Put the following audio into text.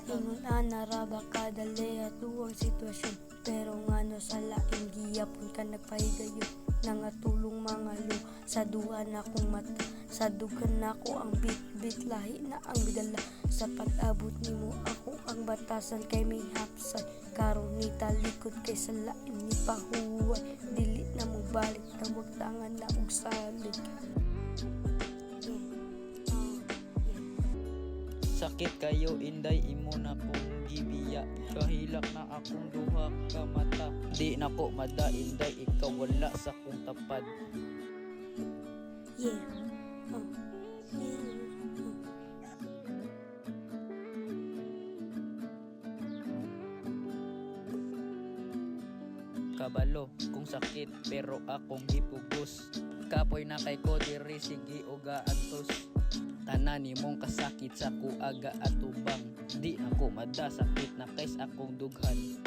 Ingon ana ba kadali at luwang sitwasyon, pero ngano sa laing giyapon ka nagpahigayon. Nangatulong mga lo sa duha na kong mata, sa dugan nako ang bit lahi na ang bidala. Sa pag-abot nimo ako ang batasan kay may hapsay, karon ni talikod kay sa lain ni pahuway. Dili na mo balik na magtangan na og salig. Sakit kayo inday, imo na kong gibiya. Kahilak na akong duha ka mata. Di na ko mada inday, ikaw wala sa kong tapad. Yeah. Kabalo kung sakit pero akong gipugos. Kapoy na kay ko diri sige uga antos. Tanan nimong kasakit sa kuaga at ubang. Di na ko mada sakit na kays akong dughan.